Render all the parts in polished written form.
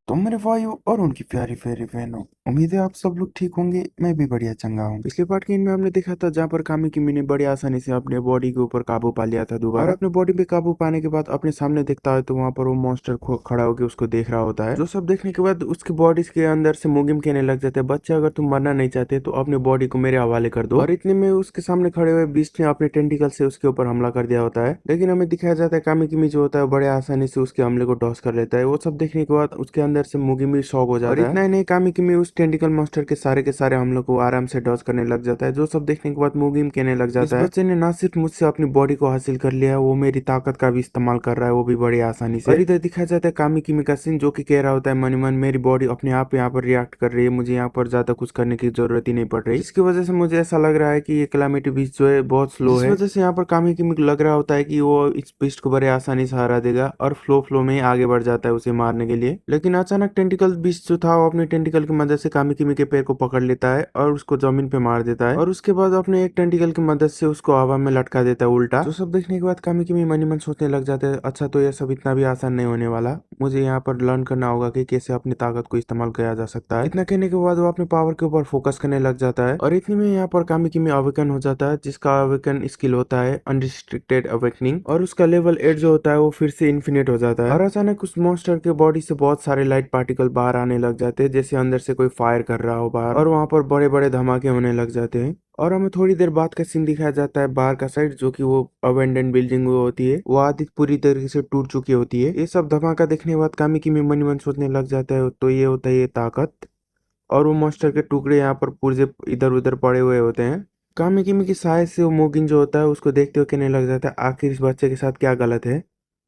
तो मेरे भाइयों और उनकी प्यारी प्यारी बहनों, उम्मीद है आप सब लोग ठीक होंगे। मैं भी बढ़िया चंगा हूँ। पिछले पार्ट के में हमने देखा था जहाँ पर कामी किमी ने बड़ी आसानी से अपने बॉडी के ऊपर काबू पा लिया था दोबारा। और अपने बॉडी पे काबू पाने के बाद अपने सामने देखता है तो वहाँ पर वो मॉन्स्टर खड़ा होकर उसको देख रहा होता है। जो सब देखने के बाद उसकी बॉडी के अंदर से मुगिम कहने लग जाते हैं, बच्चे अगर तुम मरना नहीं चाहते तो अपने बॉडी को मेरे हवाले कर दो। और इतने में उसके सामने खड़े हुए बीस्ट ने अपने टेंटिकल से उसके ऊपर हमला कर दिया होता है। लेकिन हमें दिखाया जाता है कामी किमी जो होता है बड़े आसानी से उसके हमले को डॉस कर लेता है। वो सब देखने के बाद उसके अंदर से मुगिम भी शॉक हो जाता है। और इतना ही नहीं, कामी किमी उस टेंटिकल मॉन्स्टर के सारे हमलों को आराम से डॉस करने लग जाता है। जो सब देखने के बाद मुगिम कहने लग जाता है, इस बच्चे ने ना सिर्फ मुझसे अपनी बॉडी को हासिल कर लिया, वो मेरी ताकत का भी इस्तेमाल कर रहा है, वो भी बड़ी आसानी से। और इधर दिखाया जाता है कामी किमी का सीन जो कि कह रहा होता है मन ही मन मेरी बॉडी अपने आप यहाँ पर रिएक्ट कर रही है, मुझे यहाँ पर ज्यादा कुछ करने की जरूरत ही नहीं पड़ रही। इसकी वजह से मुझे ऐसा लग रहा है कि ये कैलामिटी बीस्ट जो है बहुत स्लो है। इस वजह से यहाँ पर कामी किमी को लग रहा होता है कि वो इस बीस्ट को बड़े आसानी से हरा देगा और फ्लो फ्लो में आगे बढ़ जाता है उसे मारने के लिए। लेकिन अचानक टेंटिकल बीस्ट जो था वो अपने टेंटिकल की मदद से कामी किमी के पैर को पकड़ लेता है और उसको जमीन पे मार देता है। और उसके बाद अपने एक टेंटिकल की मदद से उसको हवा में लटका देता है उल्टा। जो सब देखने के बाद कामी किमी मन ही मन सोचने लग जाते हैं, अच्छा तो ये सब इतना भी आसान नहीं होने वाला, मुझे यहाँ पर लर्न करना होगा कि कैसे अपनी ताकत को इस्तेमाल किया जा सकता है। इतना कहने के बाद वो अपने पावर के ऊपर फोकस करने लग जाता है। और इतने में यहाँ पर कामी किमी अवेकन हो जाता है, जिसका अवेकन स्किल होता है अनरिस्ट्रिक्टेड अवेकनिंग। और उसका लेवल 8 जो होता है वो फिर से इन्फिनिट हो जाता है। और अचानक उस मॉन्स्टर के बॉडी से बहुत सारे लाइट पार्टिकल बाहर आने लग जाते हैं, जैसे अंदर से कोई फायर कर रहा हो बाहर। और वहां पर बड़े बड़े धमाके होने लग जाते हैं। और हमें थोड़ी देर बाद का सीन दिखाया जाता है बाहर का साइड, जो कि वो अबेंडन बिल्डिंग होती है, वो आधी पूरी तरीके से टूट चुकी होती है। ये सब धमाका देखने के बाद कामी किमी मन ही मन सोचने लग जाता है, तो ये होता है ये ताकत। और वो मॉन्स्टर के टुकड़े यहाँ पर पुर्जे इधर उधर पड़े हुए होते हैं। कामी किमी की साइज से वो मोगिन जो होता है उसको देखते हुए कहने लग जाता है, आखिर इस बच्चे के साथ क्या गलत है,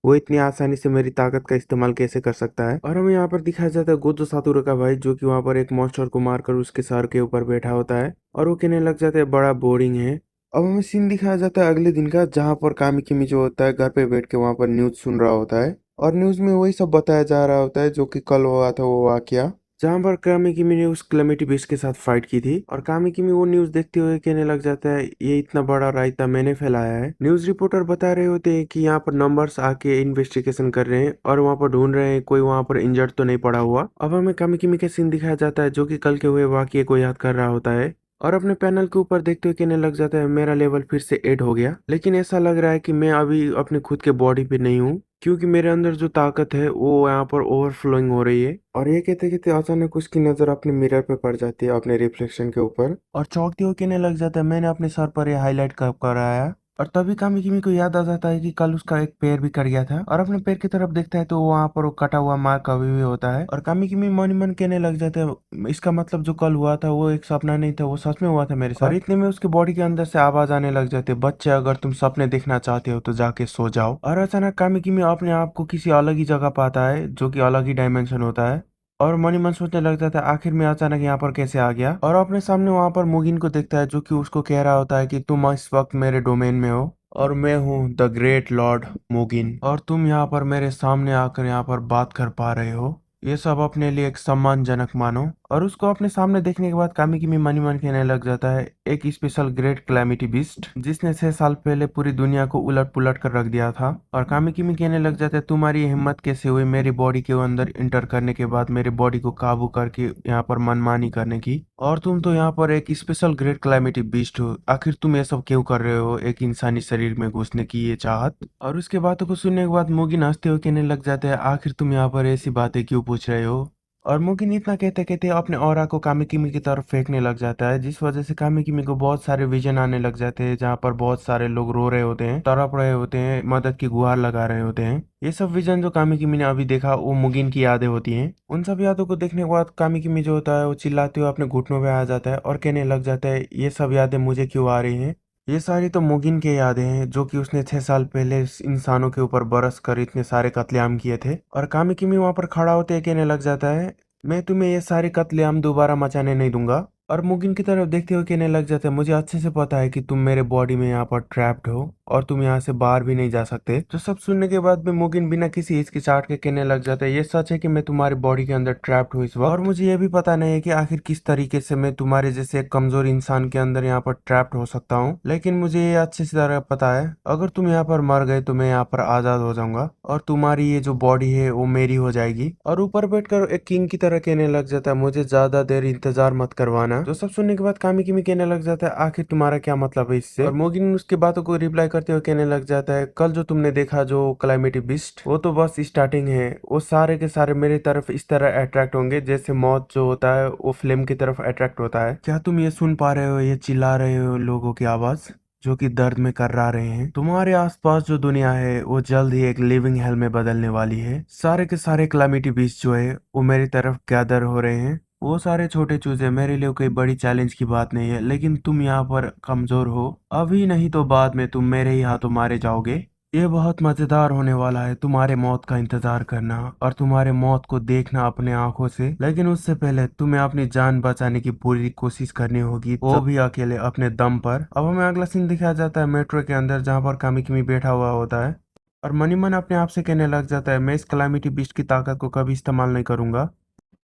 वो इतनी आसानी से मेरी ताकत का इस्तेमाल कैसे कर सकता है। और हमें यहाँ पर दिखाया जाता है गोजो सातोरू का भाई, जो कि वहाँ पर एक मॉन्स्टर को मारकर उसके सर के ऊपर बैठा होता है। और वो कहने लग जाता है बड़ा बोरिंग है। अब हमें सीन दिखाया जाता है अगले दिन का, जहाँ पर कामी किमी जो होता है घर पे बैठ के वहाँ पर न्यूज सुन रहा होता है। और न्यूज में वही सब बताया जा रहा होता है जो कि कल हुआ था वो वाकया, जहाँ पर कामी किमी ने उस क्लेमिटी बीस्ट के साथ फाइट की थी। और कामी किमी वो न्यूज देखते हुए कहने लग जाता है, ये इतना बड़ा रायता मैंने फैलाया है। न्यूज रिपोर्टर बता रहे होते हैं कि यहाँ पर नंबर्स आके इन्वेस्टिगेशन कर रहे हैं और वहाँ पर ढूंढ रहे हैं कोई वहाँ पर इंजर्ड तो नहीं पड़ा हुआ। अब हमें कामी किमी का सीन दिखाया जाता है, जो कि कल के हुए वाकये को याद कर रहा होता है। और अपने पैनल के ऊपर देखते हुए कहने लग जाता है, मेरा लेवल फिर से 8 हो गया, लेकिन ऐसा लग रहा है कि मैं अभी अपने खुद के बॉडी पे नहीं हूँ, क्योंकि मेरे अंदर जो ताकत है वो यहाँ पर ओवरफ्लोइंग हो रही है। और ये कहते कहते अचानक उसकी नजर अपने मिरर पे पड़ जाती है, अपने रिफ्लेक्शन के ऊपर, और चौंकते हुए कहने लग जाता है, मैंने अपने सर पर ये हाईलाइट कब कराया। और तभी कामी किमी को याद आ जाता है कि कल उसका एक पैर भी कट गया था। और अपने पैर की तरफ देखता है तो वहां पर वो कटा हुआ मार्क अभी भी होता है। और कामी किमी मन ही मन कहने लग जाता है, इसका मतलब जो कल हुआ था वो एक सपना नहीं था, वो सच में हुआ था मेरे साथ। और इतने में उसके बॉडी के अंदर से आवाज आने लग जाती है, बच्चे अगर तुम सपने देखना चाहते हो तो जाके सो जाओ। और अचानक कामी किमी अपने आप को किसी अलग ही जगह पाता है, जो कि अलग ही डायमेंशन होता है। और मन ही मन सोचने लगता था आखिर मैं अचानक यहाँ पर कैसे आ गया। और अपने सामने वहां पर मुगिन को देखता है, जो कि उसको कह रहा होता है कि तुम इस वक्त मेरे डोमेन में हो और मैं हूँ द ग्रेट लॉर्ड मुगिन, और तुम यहाँ पर मेरे सामने आकर यहाँ पर बात कर पा रहे हो, ये सब अपने लिए एक सम्मानजनक मानो। और उसको अपने सामने देखने के बाद कामी किमी मन ही मन कहने लग जाता है, एक स्पेशल ग्रेट क्लैमिटी बीस्ट जिसने 6 साल पहले पूरी दुनिया को उलट पुलट कर रख दिया था। और कामी किमी कहने लग जाता है, तुम्हारी हिम्मत कैसे हुई मेरी बॉडी के अंदर इंटर करने के बाद मेरी बॉडी को काबू करके यहाँ पर मनमानी करने की, और तुम तो यहाँ पर एक स्पेशल ग्रेट क्लैमिटी बीस्ट हो, आखिर तुम ये सब क्यों कर रहे हो, एक इंसानी शरीर में घुसने की ये चाहत। और उसके बातों को सुनने के बाद मुगिन हंसते हुए कहने लग जाते हैं, आखिर तुम यहाँ पर ऐसी बातें क्यों पूछ रहे हो। और मुगिन इतना कहते कहते अपने ऑरा को कामी किमी की तरफ फेंकने लग जाता है, जिस वजह से कामी किमी को बहुत सारे विजन आने लग जाते हैं, जहाँ पर बहुत सारे लोग रो रहे होते हैं, तड़प रहे होते हैं, मदद की गुहार लगा रहे होते हैं। ये सब विजन जो कामी किमी ने अभी देखा वो मुगिन की यादें होती हैं। उन सब यादों को देखने के बाद कामी किमी जो होता है वो चिल्लाते हुए अपने घुटनों पे आ जाता है और कहने लग जाता है, ये सब यादें मुझे क्यों आ रही हैं, ये सारी तो मुगिन की यादें हैं, जो कि उसने 6 साल पहले इस इंसानों के ऊपर बरस कर इतने सारे कत्लेआम किए थे। और कामी किमी वहां पर खड़ा होते कहने लग जाता है, मैं तुम्हें ये सारे कत्लेआम दोबारा मचाने नहीं दूंगा, और मुगिन की तरफ देखते हुए कहने लग जाता है, मुझे अच्छे से पता है कि तुम मेरे बॉडी में यहाँ पर ट्रैप्ड हो और तुम यहाँ से बाहर भी नहीं जा सकते। तो सब सुनने के बाद में मुगिन बिना किसी हिचकिचाहट के कहने लग जाता है, ये सच है कि मैं तुम्हारी बॉडी के अंदर ट्रैप्ड हूँ इस वक्त, और मुझे ये भी पता नहीं है कि आखिर किस तरीके से मैं तुम्हारे जैसे एक कमजोर इंसान के अंदर यहाँ पर ट्रैप्ड हो सकता हूँ। लेकिन मुझे ये अच्छे से तरह पता है, अगर तुम यहाँ पर मर गए तो मैं यहाँ पर आजाद हो जाऊंगा और तुम्हारी ये जो बॉडी है वो मेरी हो जाएगी। और ऊपर बैठकर एक किंग की तरह कहने लग जाता है, मुझे ज्यादा देर इंतजार मत करवाना। तो सब सुनने के बाद कामी किमी कहने लग जाता है, आखिर तुम्हारा क्या मतलब है इससे? और मोगिन उसकी बातों को रिप्लाई करते हुए कहने लग जाता है, कल जो तुमने देखा जो कैलामिटी बीस्ट, वो तो बस स्टार्टिंग है। वो सारे के सारे मेरी तरफ इस तरह अट्रैक्ट होंगे जैसे मौत जो होता है वो फ्लेम की तरफ अट्रैक्ट होता है। क्या तुम ये सुन पा रहे हो, ये चिल्ला रहे हो लोगों की आवाज जो कि दर्द में कर्रा रहे हैं? तुम्हारे आसपास जो दुनिया है वो जल्द ही एक लिविंग हेल में बदलने वाली है। सारे के सारे क्लामिटी बीस्ट जो है वो मेरी तरफ गैदर हो रहे हैं। वो सारे छोटे चूजे मेरे लिए कोई बड़ी चैलेंज की बात नहीं है, लेकिन तुम यहाँ पर कमजोर हो। अभी नहीं तो बाद में तुम मेरे ही हाथों मारे जाओगे। ये बहुत मजेदार होने वाला है, तुम्हारे मौत का इंतजार करना और तुम्हारे मौत को देखना अपने आंखों से। लेकिन उससे पहले तुम्हें अपनी जान बचाने की पूरी कोशिश करनी होगी, वो भी अकेले अपने दम पर। अब हमें अगला सीन दिखाया जाता है मेट्रो के अंदर, जहाँ पर कामी किमी बैठा हुआ होता है और मनी मन अपने आप से कहने लग जाता है, मैं इस क्लामिटी बीस्ट की ताकत को कभी इस्तेमाल नहीं करूंगा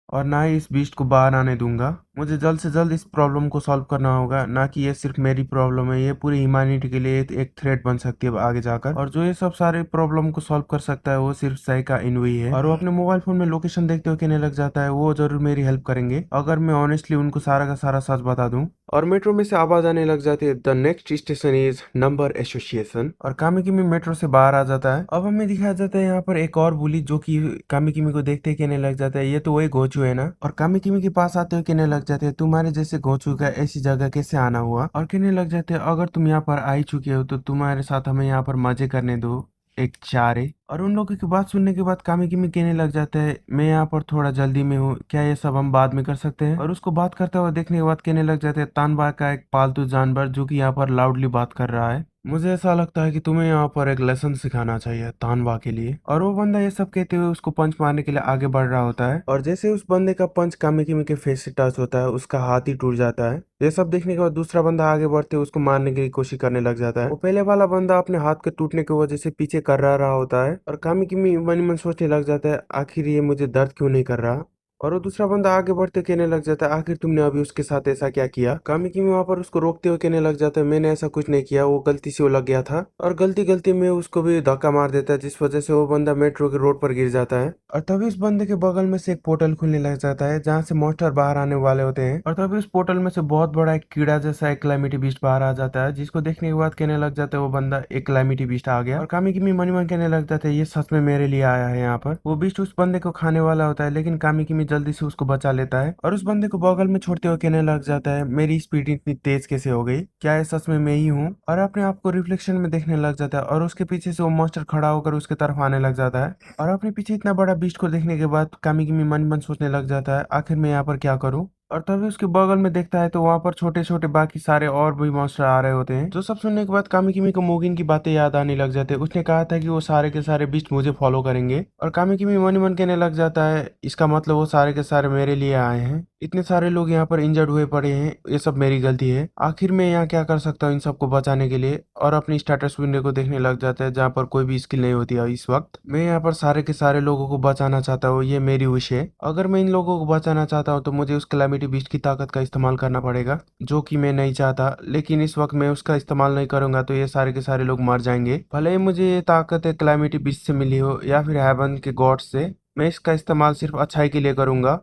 और ना ही इस बीस्ट को बाहर आने दूंगा। मुझे जल्द से जल्द इस प्रॉब्लम को सॉल्व करना होगा, ना कि ये सिर्फ मेरी प्रॉब्लम है, ये पूरी ह्यूमैनिटी के लिए एक थ्रेट बन सकती है आगे जाकर। और जो ये सब सारे प्रॉब्लम को सॉल्व कर सकता है वो सिर्फ साइका इनोई है। और वो अपने मोबाइल फोन में लोकेशन देखते हुए कहने लग जाता है, वो जरूर मेरी हेल्प करेंगे अगर मैं ऑनेस्टली उनको सारा का सारा सच बता दूं। और मेट्रो में से आवाज आने लग जाती है, the next station is number association. और कामिकिमी मेट्रो से बाहर आ जाता है। अब हमें दिखाया जाता है यहाँ पर एक और बुली जो कि कामिकिमी को देखते ही कहने लग जाता है, ये तो वही गोचू है ना। और कामिकिमी के पास आते हुए कहने लग जाते हैं, तुम्हारे जैसे गोचू का ऐसी जगह कैसे आना हुआ? और कहने लग जाते हैं, अगर तुम यहाँ पर आ ही चुके हो तो तुम्हारे साथ हमें यहाँ पर मजे करने दो, एक चारे। और उन लोगों की बात सुनने के बाद कामिकिमी कहने लग जाता है, मैं यहाँ पर थोड़ा जल्दी में हूँ, क्या ये सब हम बाद में कर सकते हैं? और उसको बात करते हुए देखने के बाद कहने लग जाते हैं, तानबा का एक पालतू जानवर जो कि यहाँ पर लाउडली बात कर रहा है, मुझे ऐसा लगता है कि तुम्हें यहाँ पर एक लेसन सिखाना चाहिए तानबा के लिए। और वो बंदा ये सब कहते हुए उसको पंच मारने के लिए आगे बढ़ रहा होता है और जैसे उस बंदे का पंच कामिकिमी के फेस से टच होता है उसका हाथ ही टूट जाता है। ये सब देखने के बाद दूसरा बंदा आगे बढ़ते हुए उसको मारने की कोशिश करने लग जाता है। वो पहले वाला बंदा अपने हाथ के टूटने की वजह से पीछे कर रहा होता है और कामिकिमी मन ही मन सोचने लग जाता है, आखिर ये मुझे दर्द क्यों नहीं कर रहा? और वो दूसरा बंदा आगे बढ़ते कहने लग जाता है, आखिर तुमने अभी उसके साथ ऐसा क्या किया? कामिकिमी वहां पर उसको रोकते हुए कहने लग जाता है, मैंने ऐसा कुछ नहीं किया, वो गलती से वो लग गया था। और गलती गलती में उसको भी धक्का मार देता है जिस वजह से वो बंदा मेट्रो के रोड पर गिर जाता है। और तभी उस बंदे के बगल में से एक पोर्टल खुलने लग जाता है जहाँ से मॉन्स्टर बाहर आने वाले होते हैं। और तभी उस पोर्टल में से बहुत बड़ा एक कीड़ा जैसा एक क्लाइमेटी बीस्ट बाहर आ जाता है, जिसको देखने के बाद कहने लग जाता है वो बंदा एक क्लाइमेटी बीस्ट आ गया। और कामिकिमी मनी मन कहने लग जाता है, ये सच में मेरे लिए आया है यहाँ पर। वो बीस्ट उस बंदे को खाने वाला होता है, लेकिन कामिकिमी जल्दी से उसको बचा लेता है और उस बंदे को बगल में छोड़ते हुए कहने लग जाता है, मेरी स्पीड इतनी तेज कैसे हो गई? क्या ये सच में मैं ही हूँ? और अपने आप को रिफ्लेक्शन में देखने लग जाता है और उसके पीछे से वो मॉन्स्टर खड़ा होकर उसके तरफ आने लग जाता है। और अपने पीछे इतना बड़ा बीस्ट को देखने के बाद कामिकिमी मन मन सोचने लग जाता है, आखिर मैं यहाँ पर क्या करूँ? और तभी उसके बगल में देखता है तो वहां पर छोटे छोटे बाकी सारे और भी मॉन्स्टर आ रहे होते हैं। जो सब सुनने के बाद कामिकिमी को मोगिन की बातें याद आने लग जाते हैं। उसने कहा था कि वो सारे के सारे बीस्ट मुझे फॉलो करेंगे और कामिकिमी मन ही मन कहने लग जाता है, इसका मतलब वो सारे के सारे मेरे लिए आए हैं। इतने सारे लोग यहाँ पर इंजर्ड हुए पड़े हैं, ये सब मेरी गलती है। आखिर मैं यहाँ क्या कर सकता हूँ इन सबको बचाने के लिए? और अपनी स्टेटस विंडो को देखने लग जाता है जहाँ पर कोई भी स्किल नहीं होती है इस वक्त। मैं यहाँ पर सारे के सारे लोगों को बचाना चाहता हूँ, ये मेरी विश है। अगर मैं इन लोगों को बचाना चाहता हूँ तो मुझे उस कैलामिटी बीस्ट की ताकत का इस्तेमाल करना पड़ेगा, जो कि मैं नहीं चाहता। लेकिन इस वक्त मैं उसका इस्तेमाल नहीं करूंगा तो ये सारे के सारे लोग मर जाएंगे। भले ही मुझे ये ताकत कैलामिटी बीस्ट से मिली हो या फिर हेवन के गॉड से, मैं इसका इस्तेमाल सिर्फ अच्छाई के लिए करूंगा।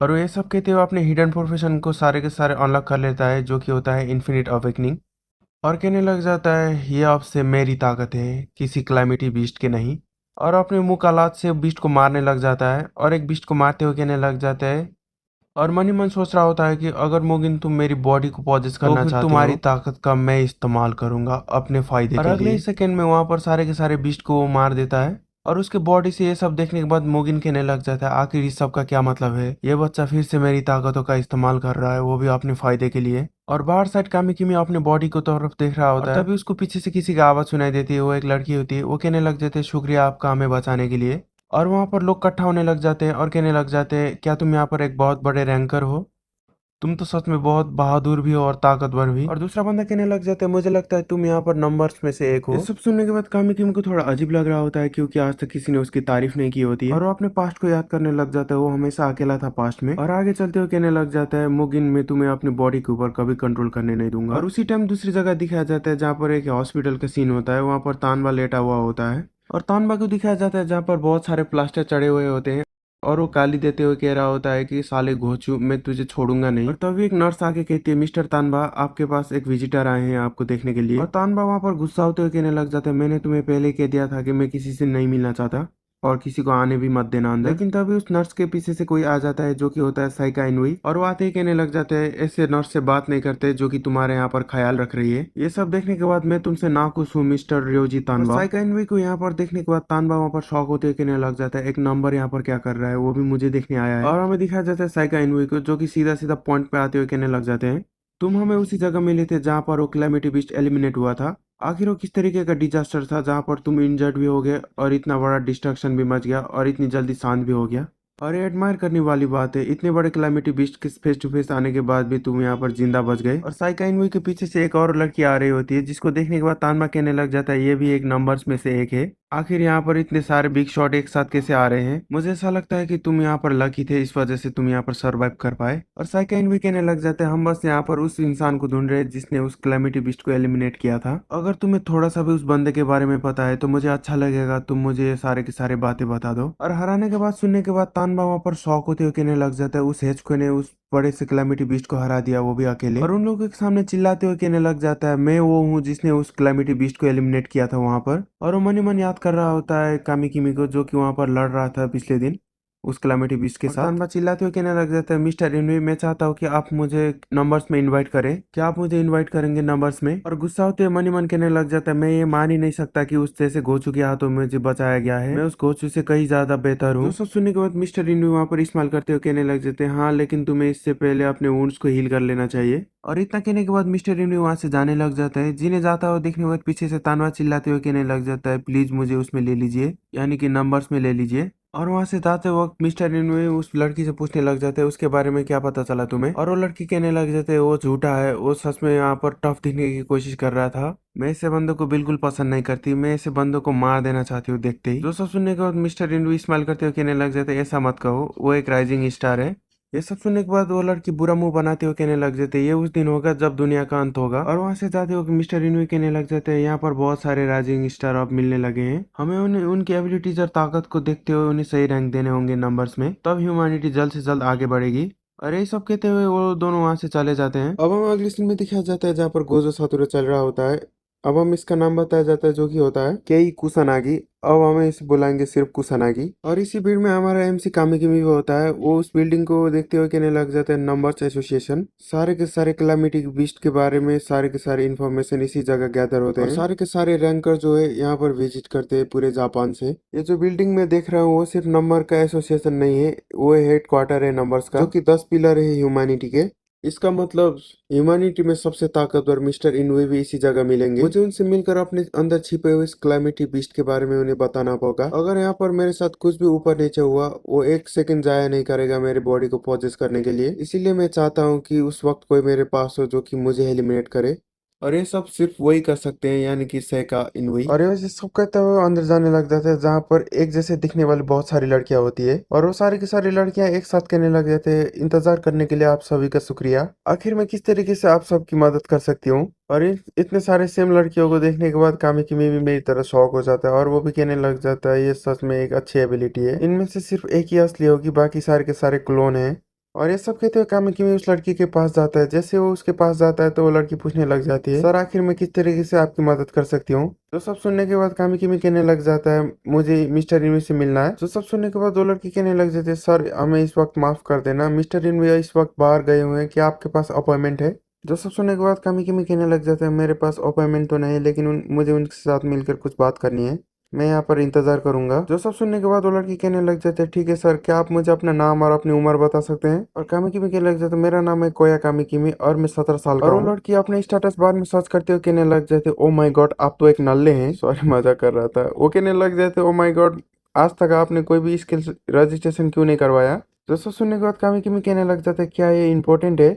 और वो ये सब कहते हुए अपने हिडन प्रोफेशन को सारे के सारे अनलॉक कर लेता है, जो कि होता है इन्फिनिट अवेकनिंग। और कहने लग जाता है, ये अब से मेरी ताकत है, किसी क्लाइमेटी बीस्ट के नहीं। और अपने मुकालात से बीस्ट को मारने लग जाता है और एक बीस्ट को मारते हुए कहने लग जाता है, और मन ही मन सोच रहा होता है कि अगर मोगिन तुम मेरी बॉडी को पॉजेस करना तो फिर चाहते तुम्हारी हो, ताकत का मैं इस्तेमाल करूंगा अपने फायदे और के अगले लिए। सेकंड में वहां पर सारे के सारे बीस्ट को वो मार देता है। और उसके बॉडी से ये सब देखने के बाद मोगिन कहने लग जाता है, आखिर इस सब का क्या मतलब है? ये बच्चा फिर से मेरी ताकतों का इस्तेमाल कर रहा है, वो भी अपने फायदे के लिए। और बाहर साइड कामिकिमी अपने बॉडी को तरफ देख रहा होता है, तभी उसको पीछे से किसी की आवाज सुनाई देती है। वो एक लड़की होती है, वो कहने लग जाते हैं, शुक्रिया आपका हमें बचाने के लिए। और वहां पर लोग इकट्ठा होने लग जाते हैं और कहने लग जाते हैं, क्या तुम यहाँ पर एक बहुत बड़े रैंकर हो? तुम तो सच में बहुत बहादुर भी हो और ताकतवर भी। और दूसरा बंदा कहने लग जाता है, मुझे लगता है तुम यहाँ पर नंबर्स में से एक हो। ये सब सुनने के बाद कामिकी को थोड़ा अजीब लग रहा होता है, क्योंकि आज तक किसी ने उसकी तारीफ नहीं की होती है। और वो अपने पास्ट को याद करने लग जाता है, वो हमेशा अकेला था पास्ट में। और आगे चलते हुए कहने लग जाता है, मुगिन मैं तुम्हें अपनी बॉडी के ऊपर कभी कंट्रोल करने नहीं दूंगा। और उसी टाइम दूसरी जगह दिखाया जाता है जहाँ पर एक हॉस्पिटल का सीन होता है, वहाँ पर तानबा लेटा हुआ होता है। और तानबा को दिखाया जाता है जहाँ पर बहुत सारे प्लास्टर चढ़े हुए होते हैं, और वो गाली देते हुए कह रहा होता है कि साले घोचू, मैं तुझे छोड़ूंगा नहीं। और तभी एक नर्स आके कहती है, मिस्टर तानबा आपके पास एक विजिटर आए हैं आपको देखने के लिए। और तानबा वहां पर गुस्सा होते हुए कहने लग जाता है, मैंने तुम्हें पहले कह दिया था कि मैं किसी से नहीं मिलना चाहता और किसी को आने भी मत देना अंदर। लेकिन तभी उस नर्स के पीछे से कोई आ जाता है जो कि होता है साइका इनुई, और वो आते ही कहने लग जाते हैं, ऐसे नर्स से बात नहीं करते जो कि तुम्हारे यहाँ पर ख्याल रख रही है। ये सब देखने के बाद मैं तुमसे नाखुश हूँ मिस्टर रियोजी तानबा। साइका इनुई को यहाँ पर देखने के बाद तानबा वहाँ पर शौक होते हुए कहने लग जाता है, एक नंबर यहाँ पर क्या कर रहा है, वो भी मुझे देखने आया है। और हमें दिखाया जाता है साइका इनुई को, जो कि सीधा सीधा पॉइंट पे आते हुए कहने लग जाते हैं, तुम हमें उसी जगह मिले थे जहाँ पर वो कैलेमिटी बीस्ट एलिमिनेट हुआ था। आखिर वो किस तरीके का डिजास्टर था जहाँ पर तुम इंजर्ड भी हो गए और इतना बड़ा डिस्ट्रक्शन भी मच गया और इतनी जल्दी शांत भी हो गया। और ये एडमायर करने वाली बात है, इतने बड़े क्लाइमेटी बीस्ट के फेस टू फेस आने के बाद भी तुम यहाँ पर जिंदा बच गए। और साइका इनुई के पीछे से एक और लड़की आ रही होती है, जिसको देखने के बाद तानमा कहने लग जाता है, ये भी एक नंबर्स में से एक है। आखिर यहाँ पर इतने सारे बिग शॉट एक साथ कैसे आ रहे हैं? मुझे ऐसा लगता है कि तुम यहाँ पर लकी थे, इस वजह से तुम यहाँ पर सर्वाइव कर पाए। और साइका इनुई कहने लग जाते हैं, हम बस यहाँ पर उस इंसान को ढूंढ रहे हैं जिसने उस क्लैमिटी बिस्ट को एलिमिनेट किया था। अगर तुम्हें थोड़ा सा भी उस बंदे के बारे में पता है तो मुझे अच्छा लगेगा, तुम मुझे ये सारे की सारे बातें बता दो। और हराने के बाद सुनने के बाद तानबा वहाँ पर शौक होते हुए कहने लग जाता है, उस हेचको ने उस बड़े से क्लैमिटी बीस्ट को हरा दिया, वो भी अकेले। और उन लोगों के सामने चिल्लाते हुए कहने लग जाता है, मैं वो हूँ जिसने उस क्लैमिटी बीस्ट को एलिमिनेट किया था वहां पर। और वो मन ही मन याद कर रहा होता है कामिकिमी को, जो कि वहां पर लड़ रहा था पिछले दिन उस क्लैमिटी बीस्ट के साथ। तानबा चिल्लाते हुए कहने लग जाता है, मिस्टर इनुई मैं चाहता हूँ कि आप मुझे नंबर्स में इनवाइट करें, क्या आप मुझे इनवाइट करेंगे नंबर्स में? और गुस्सा होते हुए मन ही मन कहने लग जाता है, मैं ये मान ही नहीं सकता कि उस जैसे घोचू के हाथों में मुझे बचाया गया है, मैं उस घोचू से कहीं ज्यादा बेहतर हूँ। सब सुनने के बाद मिस्टर इनुई वहां पर इस्तेमाल करते हुए कहने लग जाते हैं, हाँ लेकिन तुम्हें इससे पहले अपने वुंड्स को हील कर लेना चाहिए। और इतना कहने के बाद मिस्टर इनुई वहां से जाने लग जाता है। जिन्हें जाता हुआ देखने के बाद पीछे से तानवा चिल्लाते हुए कहने लग जाता है, प्लीज मुझे उसमें ले लीजिए, यानी कि नंबर्स में ले लीजिए। और वहां से जाते वक्त मिस्टर इनुई उस लड़की से पूछने लग जाते हैं, उसके बारे में क्या पता चला तुम्हें? और वो लड़की कहने लग जाते है, वो झूठा है, वो सच में यहाँ पर टफ दिखने की कोशिश कर रहा था। मैं ऐसे बंदों को बिल्कुल पसंद नहीं करती, मैं ऐसे बंदों को मार देना चाहती हूँ देखते ही। जो सब सुनने के बाद मिस्टर इनुई स्माइल करते हुए कहने लग जाते हैं, ऐसा मत कहो, वो एक राइजिंग स्टार है। ये सब सुनने के बाद वो लड़की बुरा मुंह बनाते हुए कहने लग जाते, ये उस दिन होगा जब दुनिया का अंत होगा। और वहां से जाते हुए मिस्टर इनुई कहने लग जाते हैं, यहाँ पर बहुत सारे राइजिंग स्टार अब मिलने लगे हैं, हमें उन्हें उनकी एबिलिटीज और ताकत को देखते हुए उन्हें सही रैंक देने होंगे नंबर्स में, तब ह्यूमैनिटी जल्द से जल्द आगे बढ़ेगी। और ये सब कहते हुए वो दोनों वहां से चले जाते हैं। अब हम अगले सीन में दिखाया जाता है जहाँ पर गोजो सातोरू चल रहा होता है। अब हम इसका नाम बताया जाता है जो कि होता है केई कुसानागी। अब हमें इसे बुलाएंगे सिर्फ कुसानागी। और इसी भीड़ में हमारा एमसी कामिकिमी भी होता है, वो उस बिल्डिंग को देखते हुए कहने लग जाता है, नंबर्स एसोसिएशन, सारे के सारे क्लैमिटी बीस्ट के बारे में सारे के सारे इन्फॉर्मेशन इसी जगह गैदर होते हैं। और सारे के सारे रैंकर जो है यहाँ पर विजिट करते हैं पूरे जापान से। ये जो बिल्डिंग में देख रहा हूँ वो सिर्फ नंबर का एसोसिएशन नहीं है, वो हेड क्वार्टर है नंबर्स का, जो कि 10 पिलर है ह्यूमैनिटी के। इसका मतलब ह्यूमैनिटी में सबसे ताकतवर मिस्टर इनुई भी इसी जगह मिलेंगे। मुझे उनसे मिलकर अपने अंदर छिपे हुए इस क्लैमिटी बीस्ट के बारे में उन्हें बताना होगा। अगर यहाँ पर मेरे साथ कुछ भी ऊपर नीचे हुआ, वो एक सेकंड जाया नहीं करेगा मेरे बॉडी को पोजेस करने के लिए। इसीलिए मैं चाहता हूँ कि उस वक्त कोई मेरे पास हो जो कि मुझे एलिमिनेट करे, और ये सब सिर्फ वही कर सकते हैं, यानी कि सेका इनुई। और ये वैसे सब कहते हुए अंदर जाने लग जाते हैं जहाँ पर एक जैसे दिखने वाली बहुत सारी लड़कियां होती है, और वो सारी की सारी लड़कियां एक साथ कहने लग जाते हैं, इंतजार करने के लिए आप सभी का शुक्रिया, आखिर मैं किस तरीके से आप सबकी मदद कर सकती हूँ। और इतने सारे सेम लड़कियों को देखने के बाद कामिकिमी भी मेरी तरह शौक हो जाता है, और वो भी कहने लग जाता है, ये सच में एक अच्छी एबिलिटी है, इनमें से सिर्फ एक ही असली होगी, बाकी सारे के सारे क्लोन हैं। और ये सब कहते हुए कामिकी उस लड़की के पास जाता है। जैसे वो उसके पास जाता है तो वो लड़की पूछने लग जाती है, सर आखिर मैं किस तरीके से आपकी मदद कर सकती हूँ? तो सब सुनने के बाद कामिकी कहने लग जाता है, मुझे मिस्टर इनवी से मिलना है। तो सब सुनने के बाद वो लड़की कहने लग जाती है, सर हमें इस वक्त माफ कर देना, मिस्टर इनवी इस वक्त बाहर गए हुए हैं, क्या आपके पास अपॉइंटमेंट है? जो सब सुनने के बाद कामिकी कहने लग जाता है, मेरे पास अपॉइंटमेंट तो नहीं है, लेकिन मुझे उनके साथ मिलकर कुछ बात करनी है, मैं यहाँ पर इंतजार करूंगा। जो सब सुनने के बाद वो लड़की कहने लग जाते हैं, ठीक है सर, क्या आप मुझे अपना नाम और अपनी उम्र बता सकते हैं? और कामिकिमी कहने लग जाते, मेरा नाम है कोया कामिकिमी और मैं 17 साल का हूँ। और वो लड़की अपने स्टेटस बार में सर्च करते हुए कहने लग जाते, ओ माय गॉड आप तो एक नल्ले हैं, सॉरी मजा कर रहा था। वो कहने लग जाते, ओ माय गॉड आज तक आपने कोई भी स्किल रजिस्ट्रेशन क्यों नहीं करवाया? जो सब सुनने के बाद कामिकिमी कहने लग जाते, क्या ये इम्पोर्टेंट है?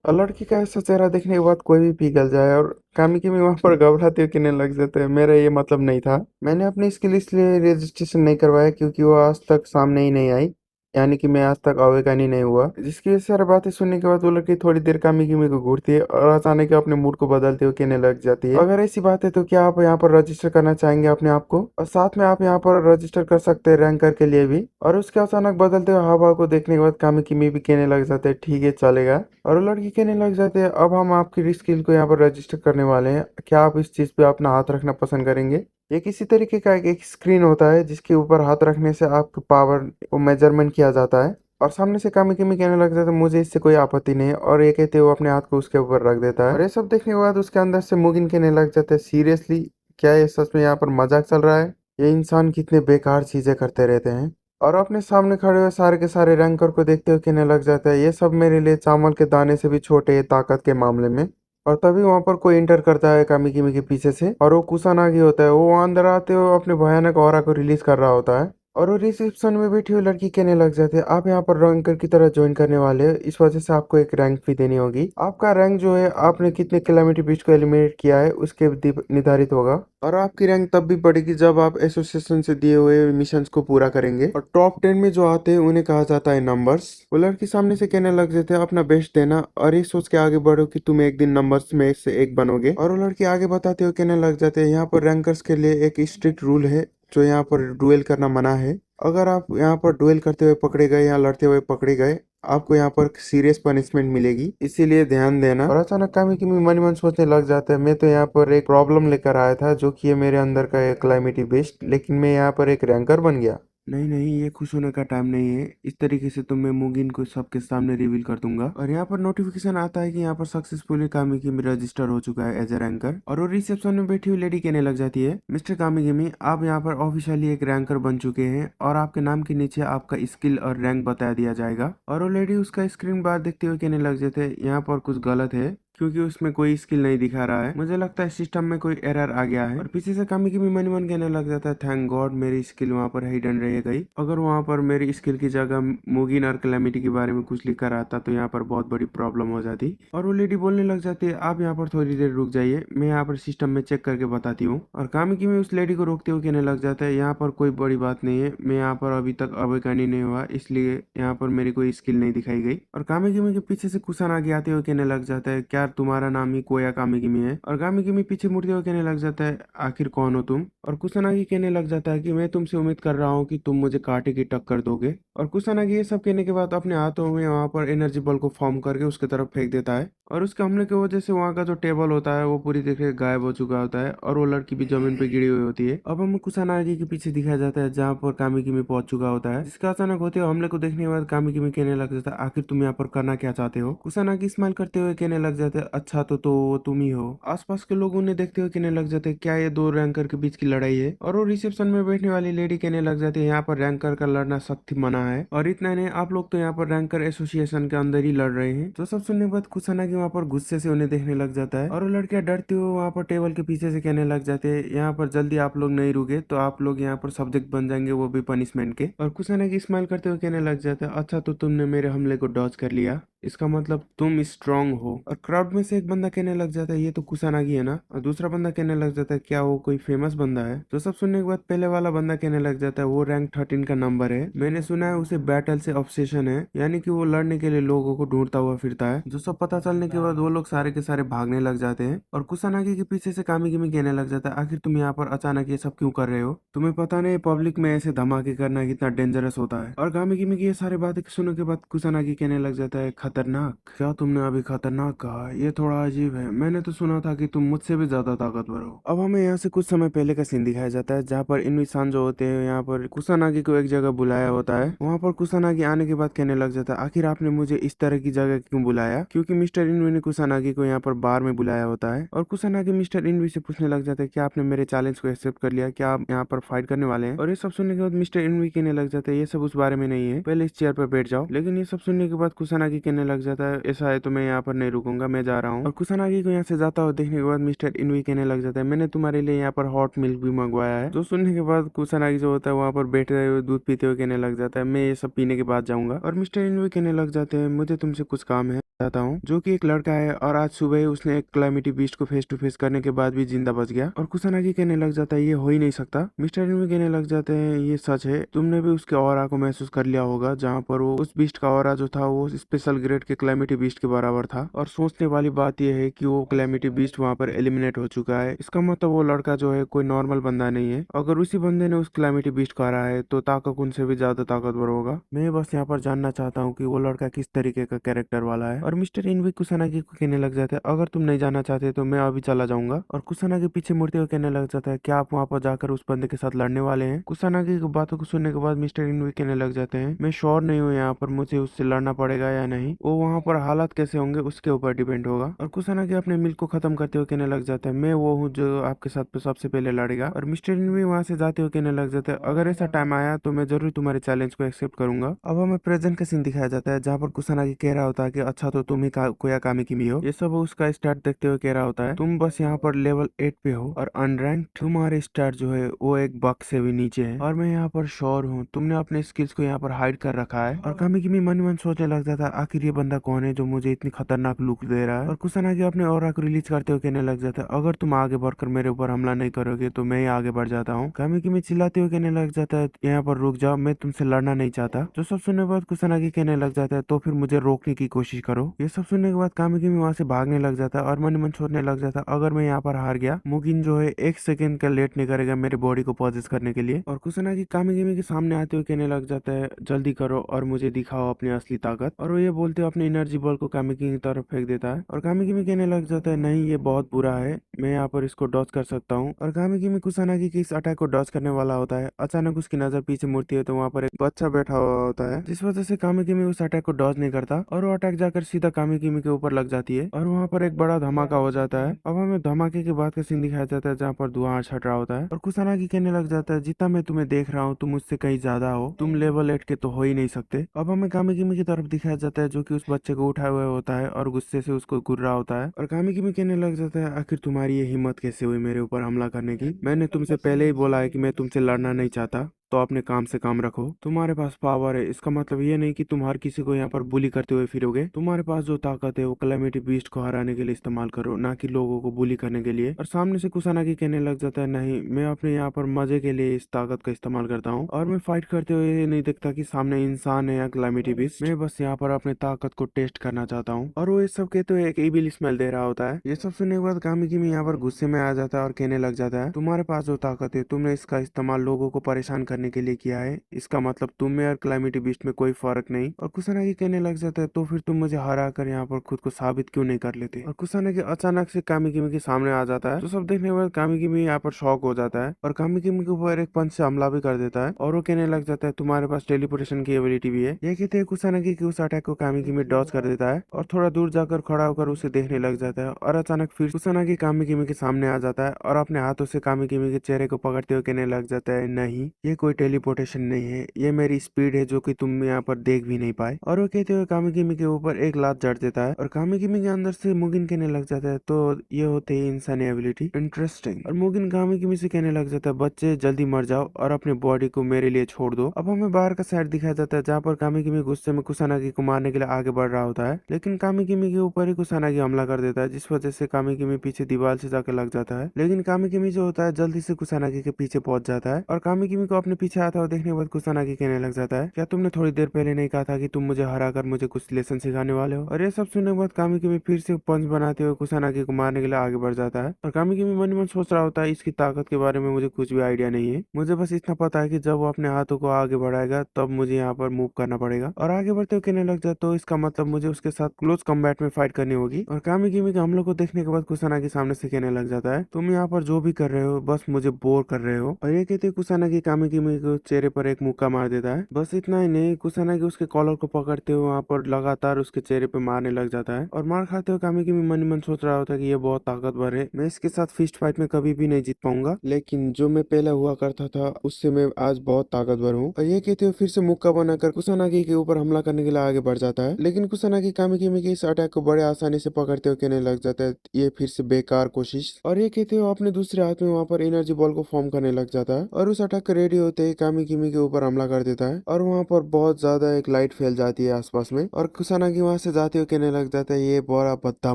और लड़की का ऐसा चेहरा देखने के बाद कोई भी पिघल जाए। और कामिकी भी वहां पर घबराते हुए कहने लग जाते हैं, मेरा ये मतलब नहीं था। मैंने अपनी इसके लिए इसलिए रजिस्ट्रेशन नहीं करवाया क्योंकि वो आज तक सामने ही नहीं आई, यानी कि मैं आज तक अवेगानी नहीं हुआ। जिसकी ये सारी बातें सुनने के बाद वो लड़की थोड़ी देर कामिकी को घूरती है और अचानक अपने मूड को बदलते हुए कहने लग जाती है, अगर ऐसी बात है तो क्या आप यहाँ पर रजिस्टर करना चाहेंगे अपने आप को, और साथ में आप यहाँ पर रजिस्टर कर सकते हैं रैंकर के लिए भी। और उसके अचानक बदलते हुए हाव भाव को देखने के बाद कामिकी भी कहने लग जाते हैं, ठीक है चलेगा। और वो लड़की कहने लग जाते हैं, अब हम आपकी स्किल को यहाँ पर रजिस्टर करने वाले हैं, क्या आप इस चीज पे अपना हाथ रखना पसंद करेंगे। ये किसी तरीके का एक स्क्रीन होता है जिसके ऊपर हाथ रखने से आपकी पावर को मेजरमेंट किया जाता है। और सामने से कामिकी कहने लग जाता है, मुझे इससे कोई आपत्ति नहीं है, और ये कहते हुए अपने हाथ को उसके ऊपर रख देता है। और ये सब देखने के बाद उसके अंदर से मुगिन कहने लग जाता है, सीरियसली क्या ये सच में यहाँ पर मजाक चल रहा है, ये इंसान कितने बेकार चीजें करते रहते हैं। और अपने सामने खड़े हुए सारे के सारे रैंकर को देखते हुए कहने लग जाता है, ये सब मेरे लिए चावल के दाने से भी छोटे हैं ताकत के मामले में। और तभी वहां पर कोई एंटर करता है कामिकी के पीछे से, और वो कुसानागी होता है। वो वहां अंदर आते हुए अपने भयानक ऑरा को रिलीज कर रहा होता है। और वो रिसेप्शन में बैठी हुई लड़की कहने लग जाती है, आप यहाँ पर रैंकर की तरह ज्वाइन करने वाले हैं, इस वजह से आपको एक रैंक भी देनी होगी। आपका रैंक जो है, आपने कितने किलोमीटर बीच को एलिमिनेट किया है उसके निर्धारित होगा। और आपकी रैंक तब भी बढ़ेगी जब आप एसोसिएशन से दिए हुए मिशंस को पूरा करेंगे। और टॉप 10 में जो आते हैं उन्हें कहा जाता है नंबर्स। वो लड़की सामने से कहने लग जाते हैं, अपना बेस्ट देना और ये सोच के आगे बढ़ो कि तुम एक दिन नंबर्स में से एक बनोगे। और वो लड़की आगे बताते हुए कहने लग जाते हैं, यहाँ पर रैंकर्स के लिए एक स्ट्रिक्ट रूल है जो यहाँ पर डुएल करना मना है। अगर आप यहाँ पर डुएल करते हुए पकड़े गए या लड़ते हुए पकड़े गए, आपको यहाँ पर सीरियस पनिशमेंट मिलेगी, इसीलिए ध्यान देना। और अचानक कामिकी मन ही मन सोचने लग जाता है, मैं तो यहाँ पर एक प्रॉब्लम लेकर आया था जो कि ये मेरे अंदर का एक क्लाइमेटी बेस्ट, लेकिन मैं यहाँ पर एक रैंकर बन गया। नहीं नहीं, ये खुश होने का टाइम नहीं है, इस तरीके से तो मैं मुगिन को सबके सामने रिवील कर दूंगा। और यहाँ पर नोटिफिकेशन आता है कि यहाँ पर सक्सेसफुली कामिकी रजिस्टर हो चुका है एज ए रैंकर। और वो रिसेप्शन में बैठी हुई लेडी कहने लग जाती है, मिस्टर कामिकी आप यहाँ पर ऑफिशियली एक रैंकर बन चुके हैं और आपके नाम के नीचे आपका स्किल और रैंक बता दिया जाएगा। और वो लेडी उसका स्क्रीन बार देखते हुए कहने लग जाते हैं, यहाँ पर कुछ गलत है क्योंकि उसमें कोई स्किल नहीं दिखा रहा है, मुझे लगता है सिस्टम में कोई एरर आ गया है। और पीछे से कामिकी मन मन कहने लग जाता है, थैंक गॉड मेरी स्किल वहाँ पर हिडन रह गई, अगर वहाँ पर मेरी स्किल की जगह मुगिन और कैलेमिटी के बारे में कुछ लिखा रहता तो यहाँ पर बहुत बड़ी प्रॉब्लम हो जाती। और वो लेडी बोलने लग जाती है, आप यहाँ पर थोड़ी देर रुक जाइए, मैं यहाँ पर सिस्टम में चेक करके बताती हूँ। और कामिकी उस लेडी को रोकते हुए कहने लग जाता है, यहाँ पर कोई बड़ी बात नहीं है, मैं यहाँ पर अभी तक अवेगानी नहीं हुआ, इसलिए यहाँ पर मेरी कोई स्किल नहीं दिखाई गई। और कामिकी के पीछे से कुसानागी आते हुए कहने लग जाता है, क्या तुम्हारा नाम ही कोया कामिकी है। और कामिकी पीछे मुड़ते हुए कहने लग जाता है, आखिर कौन हो तुम। और कुसानागी कहने लग जाता है कि मैं तुमसे उम्मीद कर रहा हूँ कि तुम मुझे कांटे की टक्कर दोगे। और कुसानागी ये सब कहने के बाद अपने हाथों में वहां पर एनर्जी बॉल को फॉर्म करके उसके तरफ फेंक देता है। और उसके हमले की वजह से वहां का जो टेबल होता है वो पूरी तरीके से गायब हो चुका होता है और वो लड़की भी जमीन पे गिरी हुई होती है। अब हमें कुसानागी के पीछे दिखाया जाता है जहाँ पर कामिकी पहुंच चुका होता है। जिसका अचानक होते हुए हमले को देखने के बाद कामिकी कहने लग जाता है, आखिर तुम यहाँ पर करना क्या चाहते हो। कुसानागी स्माइल करते हुए कहने लग जाते हैं, अच्छा तो वो तुम ही हो। आसपास के लोग उन्हें देखते हुए कहने लग जाते हैं, क्या ये दो रैंकर के बीच की लड़ाई है। और वो रिसेप्शन में बैठने वाली लेडी कहने लग जाती है, यहाँ पर रैंकर का लड़ना सख्त मना है, और इतना नहीं आप लोग तो यहाँ पर रैंकर एसोसिएशन के अंदर ही लड़ रहे हैं। तो सब सुनने के बाद कुसानागी वहाँ पर गुस्से से उन्हें देखने लग जाता है। और वो लड़कियां डरते हुए वहाँ पर टेबल के पीछे से कहने लग जाते हैं, यहाँ पर जल्दी आप लोग नहीं रुके तो आप लोग यहाँ पर सब्जेक्ट बन जाएंगे, वो भी पनिशमेंट के। और कुसानागी स्माइल करते हुए कहने लग जाता है, अच्छा तो तुमने मेरे हमले को डॉज कर लिया, इसका मतलब तुम स्ट्रांग हो। और क्राउड में से एक बंदा कहने लग जाता है, ये तो कुसानागी है ना। और दूसरा बंदा कहने लग जाता है, क्या वो कोई फेमस बंदा है। तो सब सुनने के बाद पहले वाला बंदा कहने लग जाता है, वो रैंक 13 का नंबर है, मैंने सुना है उसे बैटल से ऑब्सेशन है, यानी कि वो लड़ने के लिए लोगों को ढूंढता हुआ फिरता है। जो सब पता चलने के बाद वो लोग सारे के सारे भागने लग जाते हैं। और कुसानागी के पीछे से कामिकी कहने लग जाता है, आखिर तुम यहाँ पर अचानक ये सब क्यों कर रहे हो, तुम्हें पता नहीं पब्लिक में ऐसे धमाके करना कितना डेंजरस होता है। और कामिकी की ये सारी बातें सुनने के बाद कुसानागी कहने लग जाता है, खतरनाक, क्या तुमने अभी खतरनाक कहा, ये थोड़ा अजीब है, मैंने तो सुना था कि तुम मुझसे भी ज्यादा ताकतवर हो। अब हमें यहाँ से कुछ समय पहले का सीन दिखाया जाता है जहाँ पर इनविसान जो होते हैं यहाँ पर कुसानागी को एक जगह बुलाया होता है। वहाँ पर कुसानागी आने के बाद कहने लग जाता है, आखिर आपने मुझे इस तरह की जगह क्यों बुलाया, क्योंकि मिस्टर इनवी ने कुसानागी को यहाँ पर बार में बुलाया होता है। और कुसानागी मिस्टर इनवी से पूछने लग जाता है, क्या आपने मेरे चैलेंज को एक्सेप्ट कर लिया, क्या आप यहाँ पर फाइट करने वाले हैं। और ये सब सुनने के बाद मिस्टर इनवी कहने लग जाता है, ये सब उस बारे में नहीं है, पहले इस चेयर पर बैठ जाओ। लेकिन ये सब सुनने के बाद कुसानागी कहने लग जाता है, ऐसा है तो मैं यहाँ पर नहीं रुकूंगा, मैं जा रहा हूँ। और कुसानागी को यहाँ से जाता हुआ देखने के बाद मिस्टर इनवी कहने लग जाता है, मैंने तुम्हारे लिए यहाँ पर हॉट मिल्क भी मंगवाया है। जो सुनने के बाद कुसानागी जो होता है वहाँ पर बैठे हुए दूध पीते हुए कहने लग जाता है, मैं ये सब पीने के बाद जाऊंगा। और मिस्टर इनवी कहने लग जाते हैं, मुझे तुमसे कुछ काम है। जाता हूँ, जो कि एक लड़का है और आज सुबह ही उसने एक क्लैमिटी बीस्ट को फेस टू फेस करने के बाद भी जिंदा बच गया। और कुसानागी कहने लग जाता है ये हो ही नहीं सकता। मिस्टर इन भी कहने लग जाते हैं ये सच है, तुमने भी उसके ऑरा को महसूस कर लिया होगा, जहाँ पर वो उस बीस्ट का ऑरा जो था वो स्पेशल ग्रेड के क्लैमिटी बीस्ट के बराबर था। और सोचने वाली बात यह है कि वो क्लैमिटी बीस्ट वहाँ पर एलिमिनेट हो चुका है। इसका मतलब वो लड़का जो है कोई नॉर्मल बंदा नहीं है। अगर उसी बंदे ने उस क्लैमिटी बीस्ट को हराया है तो ताकत उनसे भी ज्यादा ताकतवर होगा। मैं बस यहाँ पर जानना चाहता हूँ कि वो लड़का किस तरीके का कैरेक्टर वाला है। और मिस्टर इन भी कुसानागी को कहने लग जाता है अगर तुम नहीं जानना चाहते तो मैं अभी चला जाऊंगा। और कुसानागी पीछे मुड़ते हुए कहने लग जाता है क्या आप वहाँ पर जाकर उस बंदे के साथ लड़ने वाले हैं। कुसानागी की बातों को सुनने के बाद मिस्टर इन भी कहने लग जाते हैं मैं श्योर नहीं हूँ यहाँ पर मुझे उससे लड़ना पड़ेगा या नहीं, वो वहाँ पर हालात कैसे होंगे उसके ऊपर डिपेंड होगा। और कुसानागी अपने मिल को खत्म करते हुए कहने लग जाता है मैं वो हूँ जो आपके साथ सबसे पहले लड़ेगा। और मिस्टर इन भी वहाँ से जाते हुए कहने लग जाता है अगर ऐसा टाइम आया तो मैं जरूर तुम्हारे चैलेंज को एक्सेप्ट करूंगा। अब हमें प्रेजेंट का सीन दिखाया जाता है जहाँ पर कुसानागी कह रहा होता है कि अच्छा तो तुम ही कोया कामी किमी हो। ये सब उसका स्टार्ट देखते हुए कह रहा होता है तुम बस यहाँ पर लेवल 8 पे हो और अनरैंक, तुम्हारे स्टार्ट जो है वो एक बग से भी नीचे है और मैं यहाँ पर श्योर हूँ तुमने अपने स्किल्स को यहाँ पर हाइड कर रखा है। और कामी किमी मन ही मन सोचने लग जाता है आखिर ये बंदा कौन है जो मुझे इतनी खतरनाक लुक दे रहा है। और कुसानागी अपने ऑरा को रिलीज करते हुए कहने लग जाता है अगर तुम आगे बढ़कर मेरे ऊपर हमला नहीं करोगे तो मैं ही आगे बढ़ जाता हूँ। कामी किमी चिल्लाते हुए कहने लग जाता है यहाँ पर रुक जाओ, मैं तुमसे लड़ना नहीं चाहता। जो सब सुनने के बाद कुसानागी कहने लग जाता है तो फिर मुझे रोकने की कोशिश करो। ये सब सुनने के बाद कामी किमी वहाँ से भागने लग जाता है और मन ही मन सोचने लग जाता है अगर मैं यहाँ पर हार गया मुगिन जो है 1 सेकंड का लेट नहीं करेगा मेरे बॉडी को पॉजेस करने के लिए। और कुसानागी कामी किमी के सामने आते हुए कहने लग जाता है जल्दी करो और मुझे दिखाओ अपनी असली ताकत। और वो ये बोलते हुए अपनी एनर्जी बॉल को कामी किमी की तरफ फेंक देता है और कामी किमी कहने लग जाता है नहीं ये बहुत बुरा है, मैं यहाँ पर इसको डॉज कर सकता हूँ। और कामी किमी कुसानागी के इस अटैक को डॉज करने वाला होता है, अचानक उसकी नजर पीछे मुड़ती है तो वहाँ पर एक बच्चा बैठा हुआ होता है, जिस वजह से कामी किमी उस अटैक को डॉज नहीं करता और वो अटैक जाकर सीधा कामी किमी के ऊपर लग जाती है और वहाँ पर एक बड़ा धमाका हो जाता है। अब हमें धमाके के बाद का सीन दिखाया जाता है जहाँ पर धुआं छट रहा होता है और कुसानागी कहने लग जाता है जितना मैं तुम्हें देख रहा हूँ तुम मुझसे कहीं ज्यादा हो, तुम लेवल 8 के तो हो ही नहीं सकते। अब हमें कामी किमी की तरफ दिखाया जाता है जो कि उस बच्चे को उठाए हुए होता है और गुस्से से उसको घूर रहा होता है। और कामी किमी कहने लग जाता है आखिर तुम्हारी ये हिम्मत कैसे हुई मेरे ऊपर हमला करने की, मैंने तुमसे पहले ही बोला है कि मैं तुमसे लड़ना नहीं चाहता, तो अपने काम से काम रखो। तुम्हारे पास पावर है इसका मतलब ये नहीं कि तुम हर किसी को यहाँ पर बुली करते हुए फिरोगे, तुम्हारे पास जो ताकत है वो कैलेमिटी बीस्ट को हराने के लिए इस्तेमाल करो, ना कि लोगों को बुली करने के लिए। और सामने से कुसानागी कहने लग जाता है नहीं, मैं अपने यहाँ पर मजे के लिए इस ताकत का इस्तेमाल करता हूँ और मैं फाइट करते हुए नहीं देखता कि सामने इंसान है या कैलेमिटी बीस्ट, मैं बस यहाँ पर अपने ताकत को टेस्ट करना चाहता हूँ। और वो ये सब कहते हुए एक इविल स्मेल दे रहा होता है। ये सब सुनने के बाद कामी किमी यहाँ पर गुस्से में आ जाता है और कहने लग जाता है तुम्हारे पास जो ताकत है तुमने इसका इस्तेमाल लोगों को परेशान करने के लिए किया है, इसका मतलब तुम में और कैलेमिटी बीस्ट में कोई फर्क नहीं। और कुसानागी कहने लग जाता है तो फिर तुम मुझे हरा कर यहाँ पर खुद को साबित क्यों नहीं कर लेते। और कुसानागी अचानक से कामी किमी के सामने आ जाता है, तो सब देखने के बाद कामी किमी यहाँ पर शॉक हो जाता है और कामी किमी के ऊपर एक पंच से हमला भी कर देता है और वो कहने लग जाता है तुम्हारे पास टेलीपोर्टेशन की एबिलिटी भी है। ये कहते हैं कुसानागी की उस अटैक को कामी किमी डॉज कर देता है और थोड़ा दूर जाकर खड़ा होकर उसे देखने लग जाता है और अचानक फिर कुसानागी कामी किमी के सामने आ जाता है और अपने हाथों से कामी किमी के चेहरे को पकड़ते हुए कहने लग जाता है नहीं, ये कोई टेलीपोर्टेशन नहीं है, ये मेरी स्पीड है जो कि तुम यहाँ पर देख भी नहीं पाए। और वो कहते हुए कामी किमी के ऊपर एक लात जड़ देता है और कामी किमी के अंदर से मुगिन कहने लग जाता है तो ये होते ही इंसानी एबिलिटी, इंटरेस्टिंग। और मुगिन कामी किमी से कहने लग जाता है बच्चे जल्दी मर जाओ और अपने बॉडी को मेरे लिए छोड़ दो। अब हमें बाहर का साइड दिखाया जाता है जहाँ पर कामी किमी गुस्से में कुसानागी को मारने के लिए आगे बढ़ रहा होता है, लेकिन कामी किमी के ऊपर ही कुसानागी हमला कर देता है जिस वजह से कामी किमी पीछे दीवार से जाकर लग जाता है। लेकिन कामी किमी जो होता है जल्दी से कुसानागी के पीछे पहुंच जाता है और कामी किमी को अपने पीछे आता हुआ देखने के बाद कुसानागी कहने लग जाता है क्या तुमने थोड़ी देर पहले नहीं कहा था कि तुम मुझे हरा कर मुझे कुछ लेसन सिखाने वाले हो। और ये सब सुनने के बाद कामी किमी फिर से पंच बनाते हुए कुसानागी को मारने के लिए आगे बढ़ जाता है और कामी किमी मन ही मन सोच रहा होता है इसकी ताकत के बारे में मुझे कुछ भी आइडिया नहीं है, मुझे बस इतना पता है कि जब वो अपने हाथों को आगे बढ़ाएगा तब मुझे यहाँ पर मूव करना पड़ेगा। और आगे बढ़ते हुए कहने लग जाए तो इसका मतलब मुझे उसके साथ क्लोज कम्बैट में फाइट करनी होगी। और कामी किमी के हमलों को देखने के बाद कुसानागी सामने से कहने लग जाता है तुम यहाँ पर जो भी कर रहे हो बस मुझे बोर कर रहे हो। और ये कहते कुसानागी कामी किमी को चेहरे पर एक मुक्का मार देता है। बस इतना ही नहीं, कुसानागी उसके कॉलर को पकड़ते हुए वहाँ पर लगातार उसके चेहरे पे मारने लग जाता है और मार खाते हुए कामी किमी मन ही मन सोच रहा होता है कि ये बहुत ताकतवर है, मैं इसके साथ फिस्ट फाइट में कभी भी नहीं जीत पाऊंगा, लेकिन जो मैं पहले हुआ करता था उससे मैं आज बहुत ताकतवर हूँ। और ये कहते हुए फिर से मुक्का बनाकर कुसानागी के ऊपर हमला करने के लिए आगे बढ़ जाता है, लेकिन कुसानागी कामी किमी के इस अटैक को बड़े आसानी से पकड़ते हुए कहने लग जाता है ये फिर से बेकार कोशिश। और ये कहते हुए अपने दूसरे हाथ में वहाँ पर एनर्जी बॉल को फॉर्म करने लग जाता है और उस अटैक रेडी होते होते ही कामी किमी के ऊपर हमला कर देता है और वहाँ पर बहुत ज्यादा एक लाइट फैल जाती है आसपास में और कुसानागी वहाँ से जाते हुए कहने लग जाता है ये बड़ा भद्दा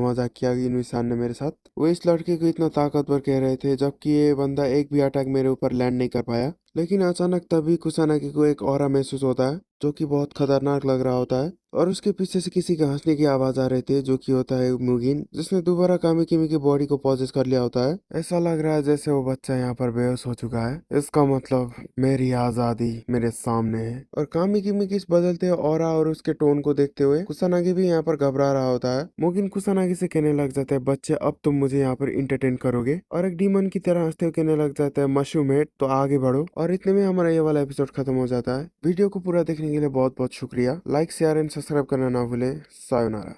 मजाक किया इन इंसान ने मेरे साथ। वो इस लड़के को इतना ताकतवर कह रहे थे जबकि ये बंदा एक भी अटैक मेरे ऊपर लैंड नहीं कर पाया। लेकिन अचानक तभी कुसानागी को एक ऑरा महसूस होता है जो कि बहुत खतरनाक लग रहा होता है और उसके पीछे से किसी के हंसने की आवाज आ रही थी जो कि होता है मुगिन, जिसने दोबारा कामी किमी की बॉडी को पॉजेस कर लिया होता है। ऐसा लग रहा है जैसे वो बच्चा यहाँ पर बेहोश हो चुका है। इसका मतलब मेरी आजादी मेरे सामने है। और कामी किमी की इस बदलते ऑरा और उसके टोन को देखते हुए कुसानागी भी यहाँ पर घबरा रहा होता है। मुगिन कुसानागी से कहने लग जाता है बच्चे अब तुम मुझे यहाँ पर इंटरटेन करोगे, और एक डीमन की तरह हंसते हुए कहने लग जाता है मशरूम हेड तो आगे बढ़ो। और इतने में हमारा ये वाला एपिसोड खत्म हो जाता है। वीडियो को पूरा देखने के लिए बहुत बहुत शुक्रिया। लाइक शेयर एंड सब्सक्राइब करना ना भूले। सायोनारा।